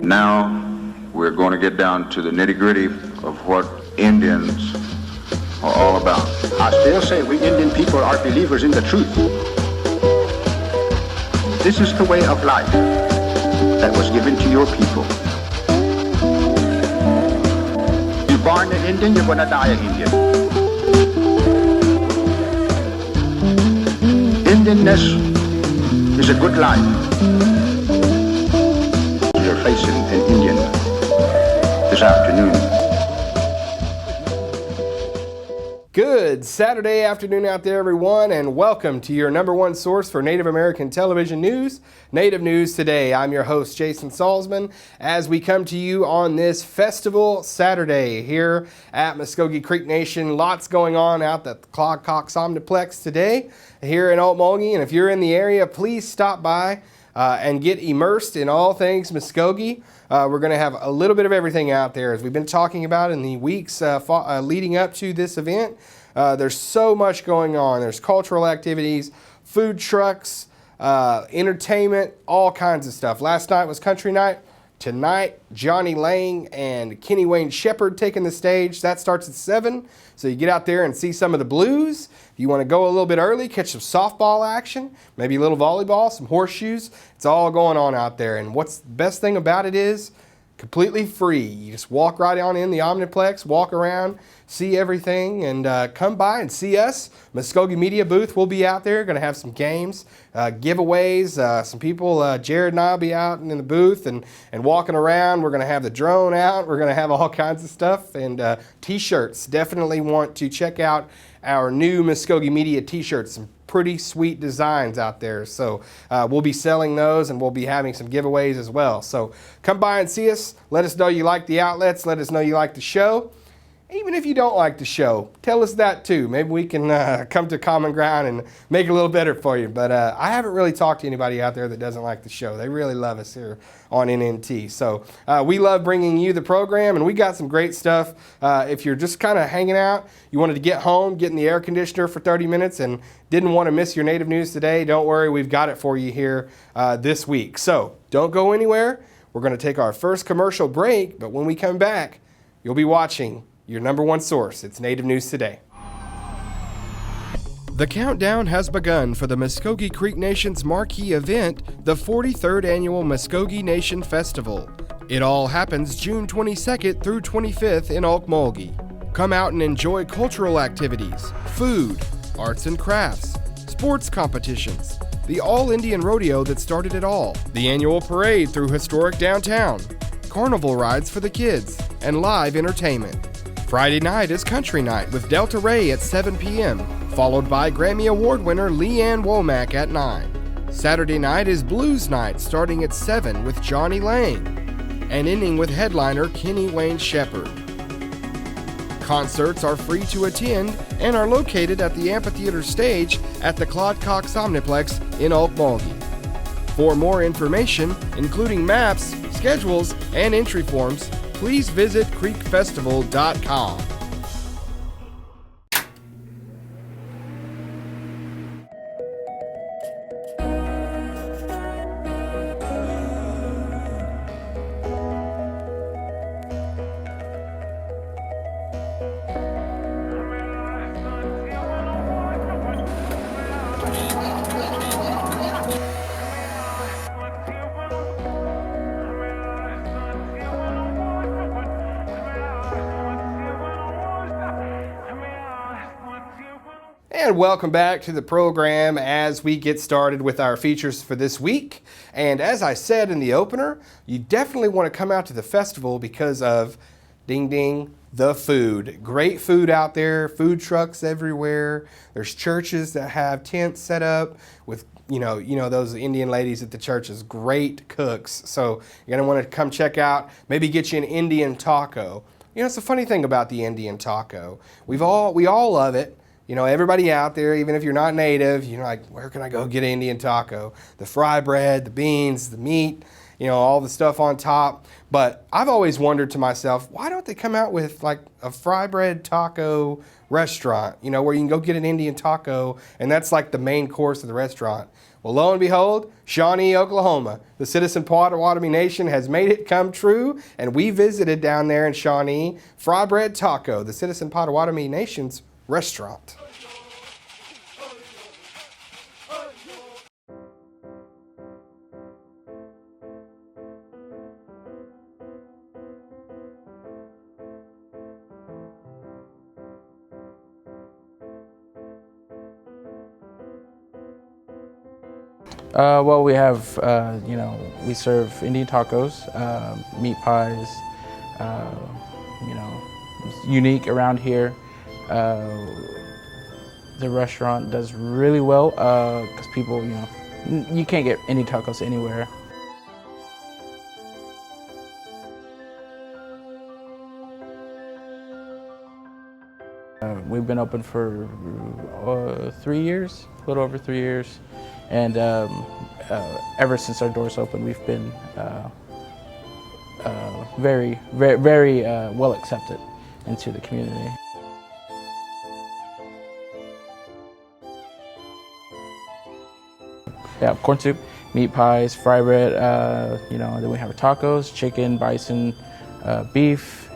Now we're going to get down to the nitty-gritty of what Indians are all about. I still say we Indian people are believers in the truth. This is the way of life that was given to your people. You're born an Indian, you're going to die an Indian. Indianness is a good life. You're facing an Indian this afternoon. Good Saturday afternoon out there, everyone, and welcome to your number one source for Native American television news, Native News Today. I'm your host, Jason Salzman, as we come to you on this festival Saturday here at Mvskoke Creek Nation. Lots going on out at the Clog Cox Omniplex today here in Okmulgee, and if you're in the area, please stop by and get immersed in all things Mvskoke. We're going to have a little bit of everything out there, as we've been talking about in the weeks leading up to this event. There's so much going on. There's cultural activities, food trucks, entertainment, all kinds of stuff. Last night was country night. Tonight, Johnny Lang and Kenny Wayne Shepherd taking the stage. That starts at 7, so you get out there and see some of the blues. If you want to go a little bit early, catch some softball action, maybe a little volleyball, some horseshoes. It's all going on out there, and what's the best thing about it is completely free. You just walk right on in the Omniplex, walk around, see everything, and come by and see us. Mvskoke Media Booth will be out there, going to have some games, giveaways, some people, Jared and I will be out in the booth and walking around. We're going to have the drone out. We're going to have all kinds of stuff, and t-shirts. Definitely want to check out our new Mvskoke Media t-shirts. Some pretty sweet designs out there. So we'll be selling those, and we'll be having some giveaways as well. So come by and see us. Let us know you like the outlets. Let us know you like the show. Even if you don't like the show, tell us that too. Maybe we can come to common ground and make it a little better for you. But I haven't really talked to anybody out there that doesn't like the show. They really love us here on NNT. So we love bringing you the program, and we got some great stuff. If you're just kind of hanging out, you wanted to get home, get in the air conditioner for 30 minutes, and didn't want to miss your Native News Today, don't worry, we've got it for you here this week. So don't go anywhere. We're going to take our first commercial break, but when we come back, you'll be watching your number one source. It's Native News Today. The countdown has begun for the Mvskoke Creek Nation's marquee event, the 43rd Annual Mvskoke Nation Festival. It all happens June 22nd through 25th in Okmulgee. Come out and enjoy cultural activities, food, arts and crafts, sports competitions, the all-Indian rodeo that started it all, the annual parade through historic downtown, carnival rides for the kids, and live entertainment. Friday night is country night with Delta Ray at 7 p.m., followed by Grammy Award winner Leanne Womack at 9. Saturday night is blues night starting at 7 with Johnny Lang, and ending with headliner Kenny Wayne Shepherd. Concerts are free to attend and are located at the amphitheater stage at the Clog Cox Omniplex in Okmulgee. For more information, including maps, schedules, and entry forms, please visit creekfestival.com. And welcome back to the program as we get started with our features for this week. And as I said in the opener, you definitely want to come out to the festival because of, ding ding, the food. Great food out there, food trucks everywhere. There's churches that have tents set up with you know those Indian ladies at the churches, great cooks. So you're gonna want to come check out, maybe get you an Indian taco. You know, it's a funny thing about the Indian taco. We all love it. You know, everybody out there, even if you're not native, like, where can I go get an Indian taco? The fry bread, the beans, the meat, all the stuff on top. But I've always wondered to myself, why don't they come out with like a fry bread taco restaurant, where you can go get an Indian taco and that's like the main course of the restaurant. Well, lo and behold, Shawnee, Oklahoma, the Citizen Potawatomi Nation has made it come true, and we visited down there in Shawnee, Fry Bread Taco, the Citizen Potawatomi Nation's restaurant. Well, we have, we serve Indian tacos, meat pies, it's unique around here. The restaurant does really well because people, you can't get Indian tacos anywhere. We've been open for 3 years, a little over 3 years. And ever since our doors opened, we've been very well accepted into the community. Yeah, corn soup, meat pies, fry bread, then we have our tacos, chicken, bison, beef,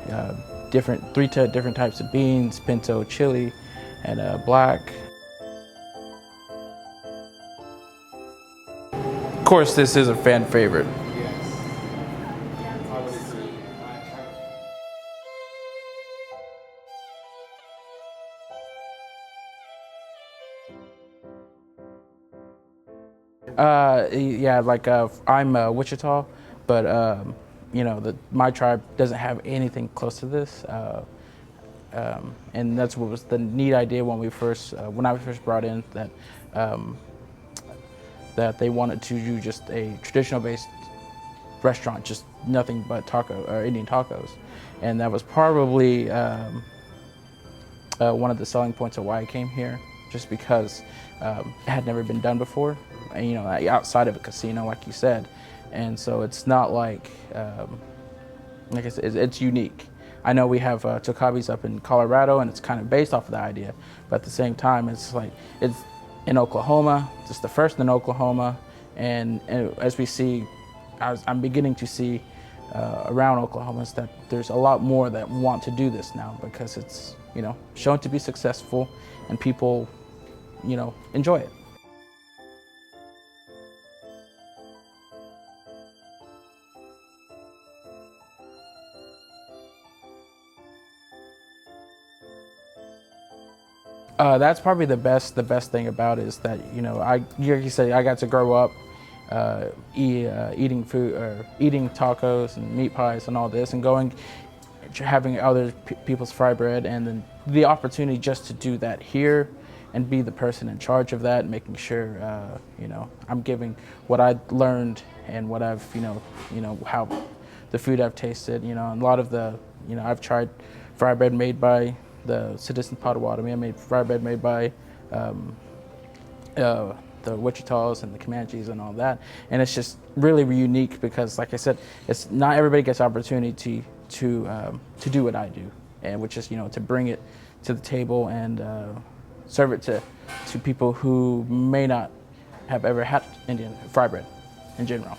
three different types of beans, pinto, chili, and black. Of course, this is a fan favorite. I'm Wichita, but my tribe doesn't have anything close to this, and that's what was the neat idea when I was first brought in, that they wanted to do just a traditional-based restaurant, just nothing but Indian tacos, and that was probably one of the selling points of why I came here, just because it had never been done before, and outside of a casino, like you said, and so it's not like I said, it's unique. I know we have Tokabis up in Colorado, and it's kind of based off of that idea, but at the same time, it's in Oklahoma. It's the first in Oklahoma, and as we see, I'm beginning to see around Oklahoma is that there's a lot more that want to do this now because it's shown to be successful, and people enjoy it. That's probably the best thing about it is that like you said, I got to grow up eating food or eating tacos and meat pies and all this, and having other people's fry bread, and then the opportunity just to do that here and be the person in charge of that, making sure I'm giving what I learned and what I've how the food I've tasted, and a lot of the I've tried fry bread made by the Citizen Potawatomi. I made fry bread made by the Wichitas and the Comanches and all that, and it's just really unique because, like I said, it's not everybody gets opportunity to do what I do, and which is to bring it to the table and serve it to people who may not have ever had Indian fry bread in general.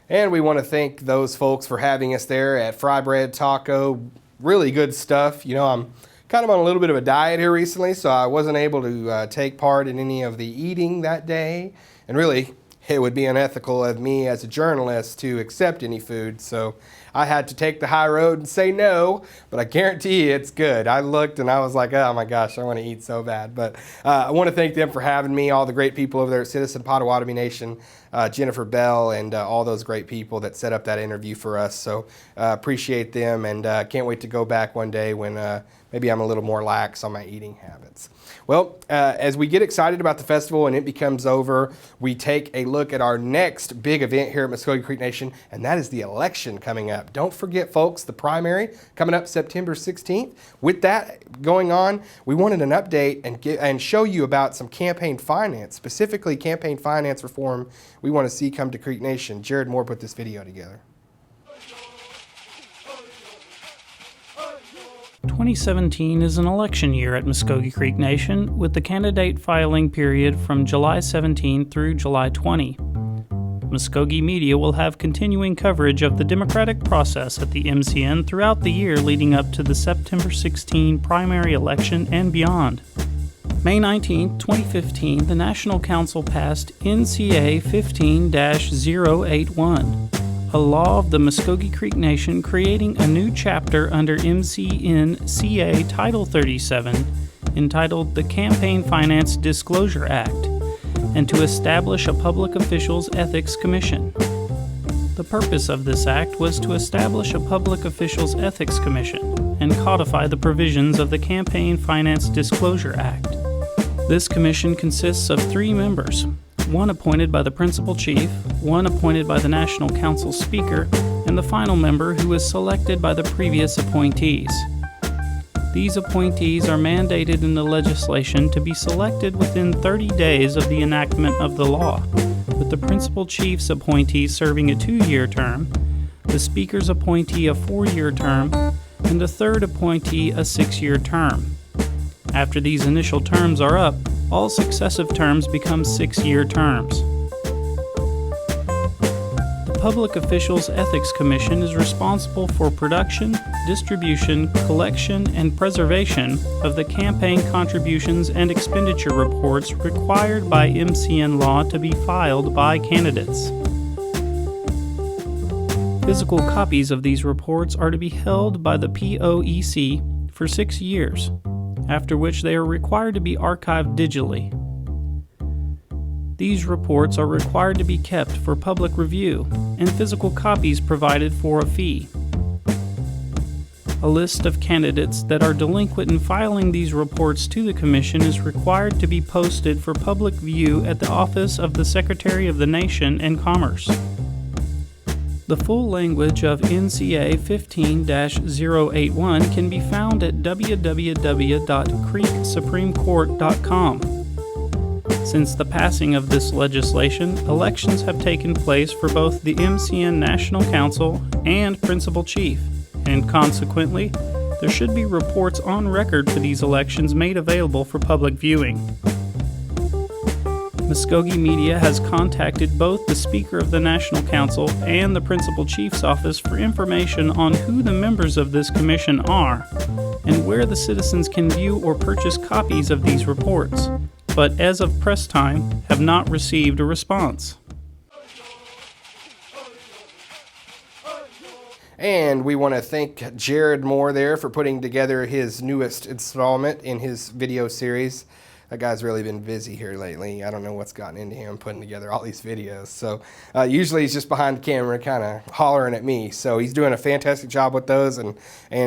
And we want to thank those folks for having us there at Fry Bread Taco. Really good stuff. I'm kind of on a little bit of a diet here recently, so I wasn't able to take part in any of the eating that day. And really, it would be unethical of me as a journalist to accept any food, so I had to take the high road and say no, but I guarantee you it's good. I looked and I was like, oh my gosh, I want to eat so bad. But I want to thank them for having me, all the great people over there at Citizen Potawatomi Nation. Jennifer Bell and all those great people that set up that interview for us. So appreciate them, and can't wait to go back one day when maybe I'm a little more lax on my eating habits. Well, as we get excited about the festival and it becomes over, we take a look at our next big event here at Mvskoke Creek Nation, and that is the election coming up. Don't forget, folks, the primary coming up September 16th. With that going on, we wanted an update and show you about some campaign finance, specifically campaign finance reform we want to see come to Creek Nation. Jared Moore put this video together. 2017 is an election year at Mvskoke Creek Nation, with the candidate filing period from July 17 through July 20. Mvskoke Media will have continuing coverage of the democratic process at the MCN throughout the year leading up to the September 16 primary election and beyond. May 19, 2015, the National Council passed NCA 15-081. A law of the Mvskoke Creek Nation creating a new chapter under MCN-CA Title 37 entitled the Campaign Finance Disclosure Act, and to establish a Public Officials Ethics Commission. The purpose of this act was to establish a Public Officials Ethics Commission and codify the provisions of the Campaign Finance Disclosure Act. This commission consists of 3 members, one appointed by the Principal Chief, one appointed by the National Council Speaker, and the final member who is selected by the previous appointees. These appointees are mandated in the legislation to be selected within 30 days of the enactment of the law, with the Principal Chief's appointee serving a 2-year term, the Speaker's appointee a 4-year term, and the third appointee a 6-year term. After these initial terms are up, all successive terms become 6-year terms. The Public Officials Ethics Commission is responsible for production, distribution, collection, and preservation of the campaign contributions and expenditure reports required by MCN law to be filed by candidates. Physical copies of these reports are to be held by the POEC for 6 years, after which they are required to be archived digitally. These reports are required to be kept for public review, and physical copies provided for a fee. A list of candidates that are delinquent in filing these reports to the Commission is required to be posted for public view at the Office of the Secretary of the Nation and Commerce. The full language of NCA 15-081 can be found at www.creeksupremecourt.com. Since the passing of this legislation, elections have taken place for both the MCN National Council and Principal Chief, and consequently, there should be reports on record for these elections made available for public viewing. Mvskoke Media has contacted both the Speaker of the National Council and the Principal Chief's office for information on who the members of this commission are and where the citizens can view or purchase copies of these reports, but as of press time have not received a response. And we want to thank Jared Moore there for putting together his newest installment in his video series. That guy's really been busy here lately. I don't know what's gotten into him putting together all these videos. So usually he's just behind the camera kind of hollering at me. So he's doing a fantastic job with those, and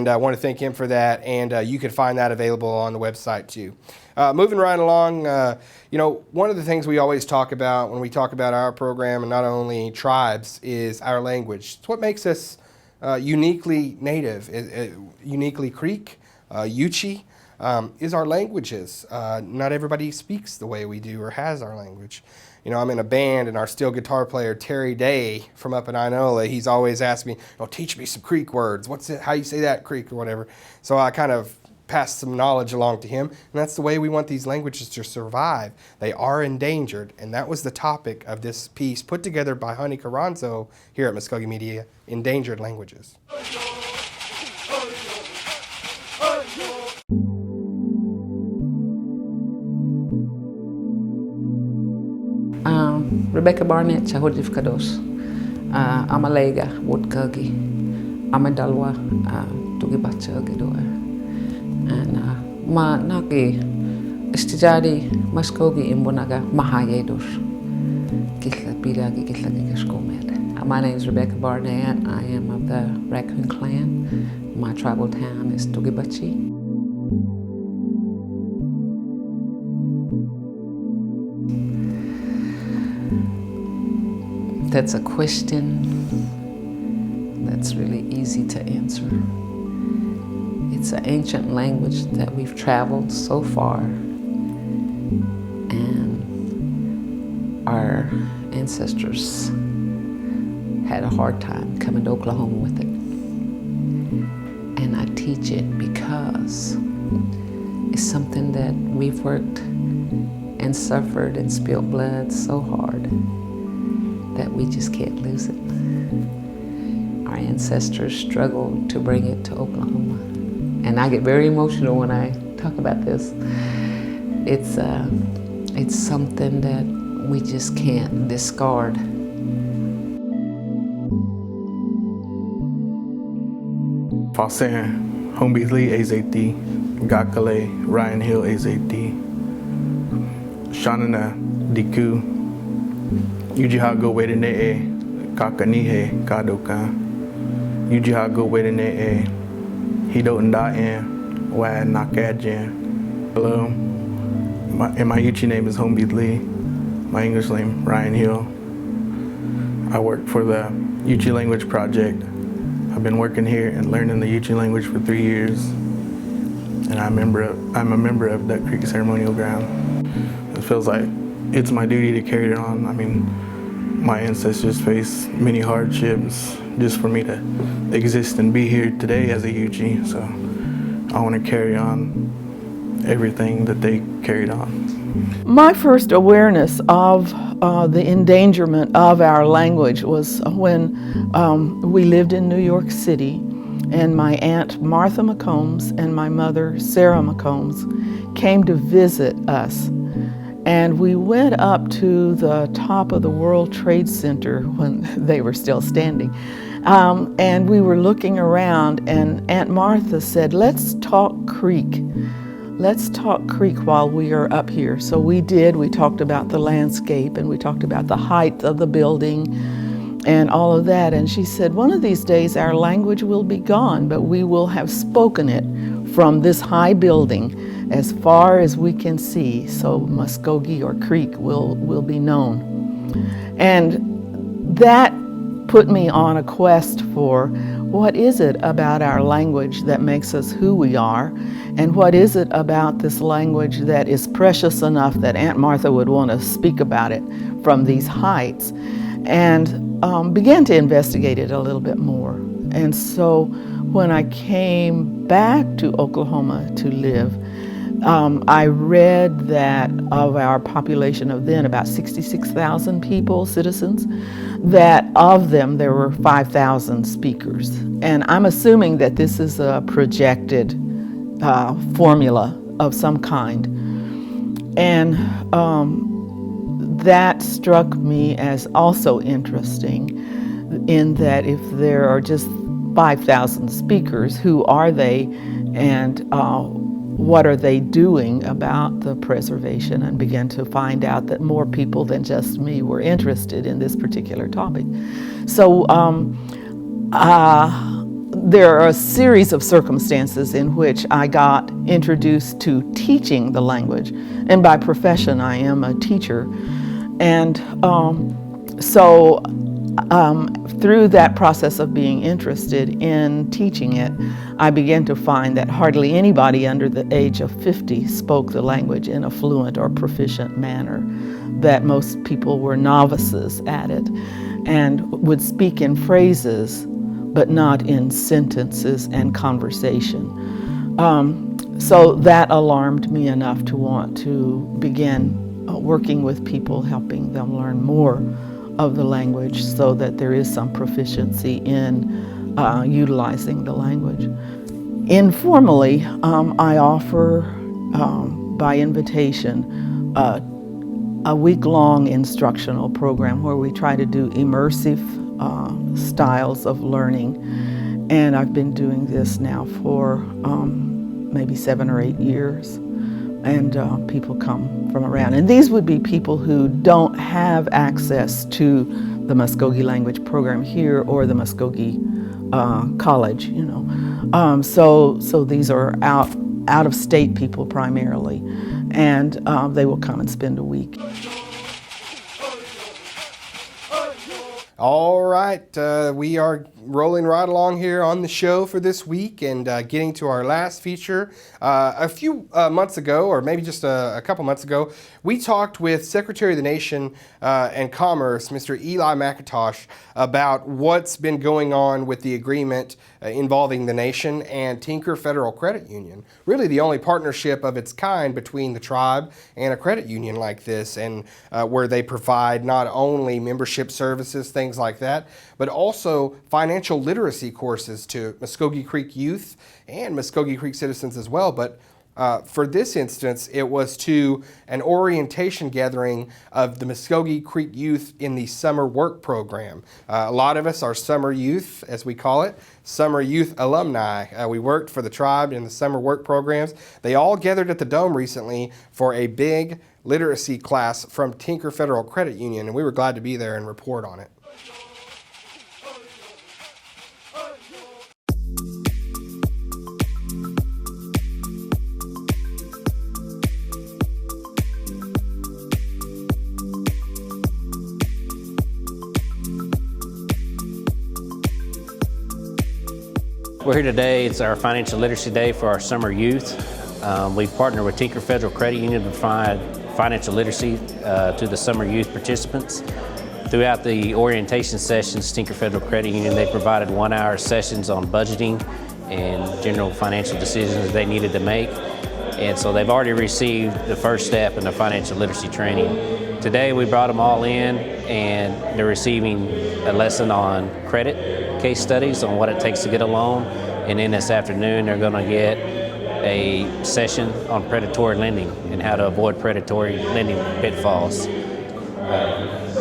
I want to thank him for that. And you can find that available on the website too. Moving right along, one of the things we always talk about when we talk about our program, and not only tribes, is our language. It's what makes us uniquely Native, uniquely Creek, Yuchi. Is our languages. Not everybody speaks the way we do or has our language. I'm in a band, and our steel guitar player, Terry Day from up in Inola, he's always asking me, teach me some Creek words. What's it? How you say that, Creek, or whatever. So I kind of passed some knowledge along to him, and that's the way we want these languages to survive. They are endangered, and that was the topic of this piece put together by Honey Carranzo here at Mvskoke Media, Endangered Languages. Rebecca Barnett, Chahodif Kados, Amalega, Woodkagi, Amadalwa, Tugibatsagidoa, and Naki Istijari Mvskoke Imbonaga Mahayedos, Kitlat My name is Rebecca Barnett. I am of the Raccoon Clan. My tribal town is Tugibachi. That's a question that's really easy to answer. It's an ancient language that we've traveled so far, and our ancestors had a hard time coming to Oklahoma with it. And I teach it because it's something that we've worked and suffered and spilled blood so hard that we just can't lose it. Our ancestors struggled to bring it to Oklahoma. And I get very emotional when I talk about this. It's something that we just can't discard. Fasen, Hombeasley, AZT, Gakale, Ryan Hill, AZT, Shanana, Diku, Ujihago Wedene, Kakanihe, Kadoka, Ujihago Wedene, Hido Ndae, Wa Nakajan. Hello, my Uchi name is Hombeasley, my English name Ryan Hill. I work for the Uchi Language Project. I've been working here and learning the Uchi language for 3 years, and I'm a member of Duck Creek Ceremonial Ground. It feels like it's my duty to carry it on. I mean, my ancestors faced many hardships just for me to exist and be here today as a Uchi, so I want to carry on everything that they carried on. My first awareness of the endangerment of our language was when we lived in New York City, and my Aunt Martha McCombs and my mother Sarah McCombs came to visit us. And we went up to the top of the World Trade Center when they were still standing. And we were looking around, and Aunt Martha said, "Let's talk Creek. Let's talk Creek while we are up here." So we did. We talked about the landscape, and we talked about the height of the building and all of that. And she said, "One of these days our language will be gone, but we will have spoken it from this high building as far as we can see. So Mvskoke or Creek will be known." And that put me on a quest for what is it about our language that makes us who we are, and what is it about this language that is precious enough that Aunt Martha would want to speak about it from these heights, and began to investigate it a little bit more. And so when I came back to Oklahoma to live, I read that of our population of then, about 66,000 people, citizens, that of them there were 5,000 speakers. And I'm assuming that this is a projected formula of some kind. And that struck me as also interesting, in that if there are just 5,000 speakers, who are they, and what are they doing about the preservation? And began to find out that more people than just me were interested in this particular topic. So there are a series of circumstances in which I got introduced to teaching the language. And by profession, I am a teacher. And through that process of being interested in teaching it, I began to find that hardly anybody under the age of 50 spoke the language in a fluent or proficient manner, that most people were novices at it and would speak in phrases, but not in sentences and conversation. So that alarmed me enough to want to begin working with people, helping them learn more of the language so that there is some proficiency in utilizing the language. Informally, I offer by invitation a week-long instructional program where we try to do immersive styles of learning. And I've been doing this now for maybe 7 or 8 years. and people come from around. And these would be people who don't have access to the Mvskoke language program here or the Mvskoke college, you know. So these are out of state people primarily, and they will come and spend a week. All right, we are rolling right along here on the show for this week and getting to our last feature. A few months ago, or maybe just a couple months ago, we talked with Secretary of the Nation and Commerce, Mr. Eli McIntosh, about what's been going on with the agreement involving the nation and Tinker Federal Credit Union. Really the only partnership of its kind between the tribe and a credit union like this, and where they provide not only membership services, things like that, but also financial literacy courses to Mvskoke Creek youth and Mvskoke Creek citizens as well. But for this instance, it was to an orientation gathering of the Mvskoke Creek youth in the summer work program. A lot of us are summer youth, as we call it, summer youth alumni. We worked for the tribe in the summer work programs. They all gathered at the Dome recently for a big literacy class from Tinker Federal Credit Union, and we were glad to be there and report on it. We're here today. It's our Financial Literacy Day for our summer youth. We've partnered with Tinker Federal Credit Union to provide financial literacy to the summer youth participants. Throughout the orientation sessions, Tinker Federal Credit Union, they provided 1-hour sessions on budgeting and general financial decisions they needed to make. And so they've already received the first step in the financial literacy training. Today we brought them all in and they're receiving a lesson on credit case studies on what it takes to get a loan. And then this afternoon they're going to get a session on predatory lending and how to avoid predatory lending pitfalls.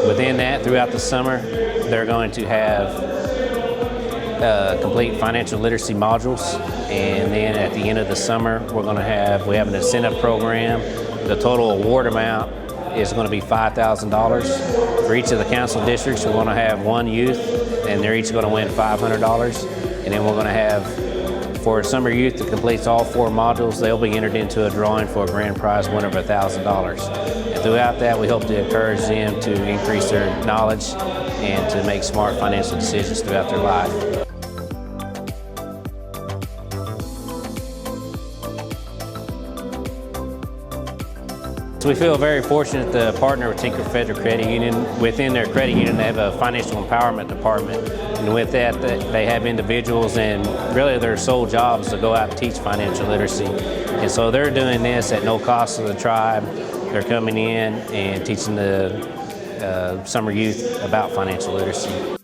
Within that, throughout the summer, they're going to have complete financial literacy modules, and then at the end of the summer we have an incentive program. The total award amount is going to be $5,000. For each of the council districts, we're going to have one youth, and they're each going to win $500. And then we're going to have, for summer youth that completes all 4 modules, they'll be entered into a drawing for a grand prize winner of $1,000. And throughout that, we hope to encourage them to increase their knowledge and to make smart financial decisions throughout their life. So we feel very fortunate to partner with Tinker Federal Credit Union. Within their credit union, they have a financial empowerment department. And with that, they have individuals, and really their sole job is to go out and teach financial literacy. And so they're doing this at no cost to the tribe. They're coming in and teaching the summer youth about financial literacy.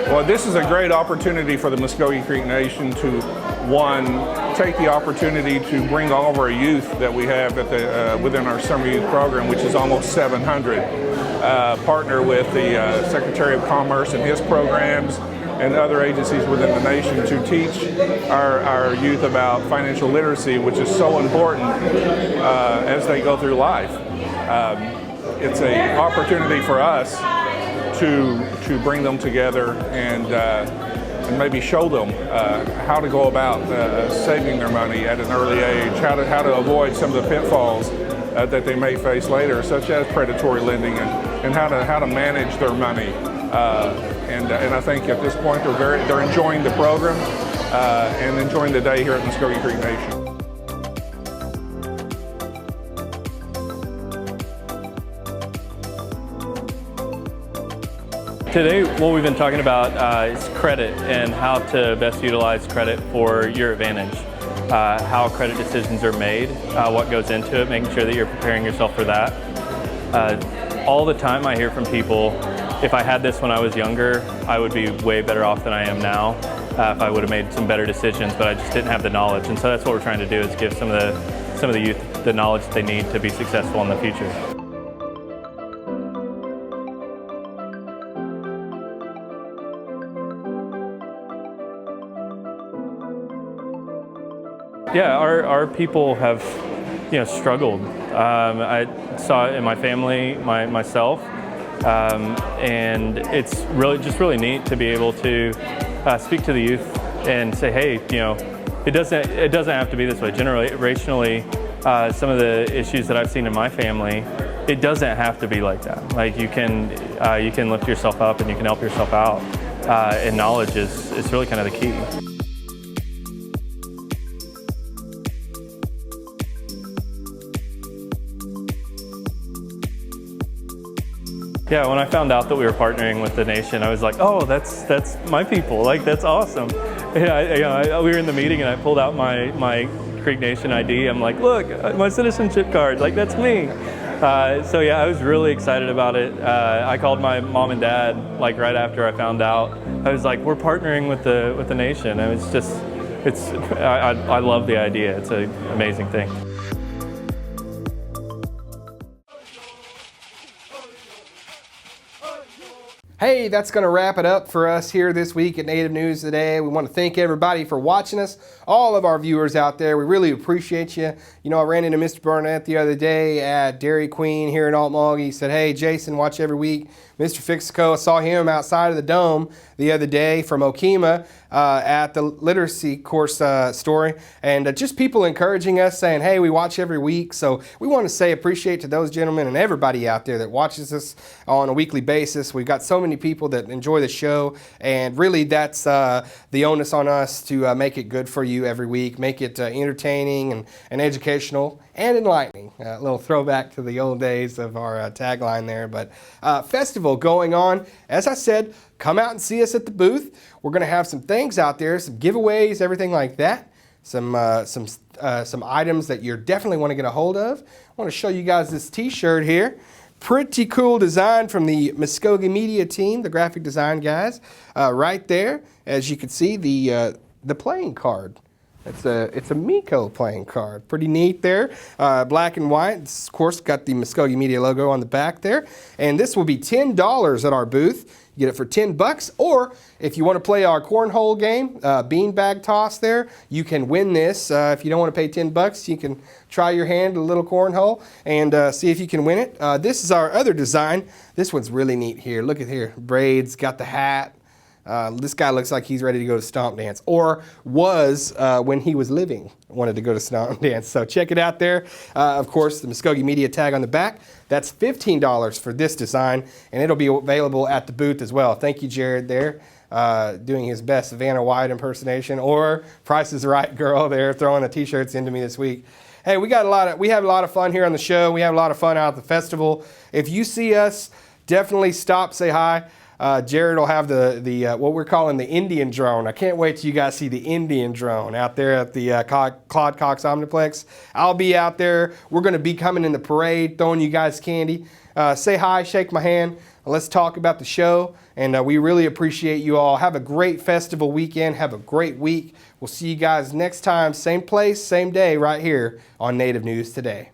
Well, this is a great opportunity for the Mvskoke Creek Nation to, one, take the opportunity to bring all of our youth that we have at the, within our summer youth program, which is almost 700, partner with the Secretary of Commerce and his programs and other agencies within the nation to teach our youth about financial literacy, which is so important as they go through life. It's an opportunity for us to bring them together and maybe show them how to go about saving their money at an early age, how to avoid some of the pitfalls that they may face later, such as predatory lending, and how to manage their money. And I think at this point they're enjoying the program and enjoying the day here at Mvskoke Creek Nation. Today, what we've been talking about is credit and how to best utilize credit for your advantage. How credit decisions are made, what goes into it, making sure that you're preparing yourself for that. All the time I hear from people, if I had this when I was younger, I would be way better off than I am now if I would have made some better decisions, but I just didn't have the knowledge. And so that's what we're trying to do, is give some of the youth the knowledge that they need to be successful in the future. Yeah, our people have, struggled. I saw it in my family, myself, and it's really neat to be able to speak to the youth and say, hey, it doesn't have to be this way. Generationally, some of the issues that I've seen in my family, it doesn't have to be like that. Like you can lift yourself up and you can help yourself out, and knowledge is really kind of the key. Yeah, when I found out that we were partnering with the nation, I was like, oh, that's my people. Like, that's awesome. Yeah, we were in the meeting and I pulled out my Creek Nation ID. I'm like, look, my citizenship card. Like, that's me. So yeah, I was really excited about it. I called my mom and dad like right after I found out. I was like, we're partnering with the nation. And I love the idea. It's an amazing thing. Hey, that's going to wrap it up for us here this week at Native News Today. We want to thank everybody for watching us, all of our viewers out there. We really appreciate you. I ran into Mr. Barnett the other day at Dairy Queen here in Altmog. He said, hey, Jason, watch every week. Mr. Mvskoke, I saw him outside of the dome the other day from Okemah at the literacy course story. And just people encouraging us, saying, hey, we watch every week. So we want to say appreciate to those gentlemen and everybody out there that watches us on a weekly basis. We've got so many people that enjoy the show, and really that's the onus on us to make it good for you every week, make it entertaining and educational and enlightening. A little throwback to the old days of our tagline there. But festival going on. As I said, come out and see us at the booth. We're going to have some things out there, some giveaways, everything like that. Some items that you definitely want to get a hold of. I want to show you guys this t-shirt here. Pretty cool design from the Mvskoke Media team, the graphic design guys. Right there, as you can see, the playing card. It's a Miko playing card. Pretty neat there. Black and white. It's, of course, got the Mvskoke Media logo on the back there. And this will be $10 at our booth. You get it for $10. Or if you want to play our cornhole game, beanbag toss there, you can win this. If you don't want to pay $10, you can try your hand at a little cornhole and see if you can win it. This is our other design. This one's really neat here. Look at here. Braids, got the hat. This guy looks like he's ready to go to Stomp Dance, or was when he was living, wanted to go to Stomp Dance. So check it out there. Of course, the Mvskoke Media tag on the back. That's $15 for this design, and it'll be available at the booth as well. Thank you, Jared, there, doing his best Vanna White impersonation, or Price is Right girl there, throwing the t-shirts into me this week. Hey, we have a lot of fun here on the show. We have a lot of fun out at the festival. If you see us, definitely stop, say hi. Jared will have the what we're calling the Indian drone. I can't wait till you guys see the Indian drone out there at the Claude Cox Omniplex. I'll be out there. We're going to be coming in the parade, throwing you guys candy. Say hi, shake my hand. Let's talk about the show. And we really appreciate you all. Have a great festival weekend. Have a great week. We'll see you guys next time. Same place, same day, right here on Native News Today.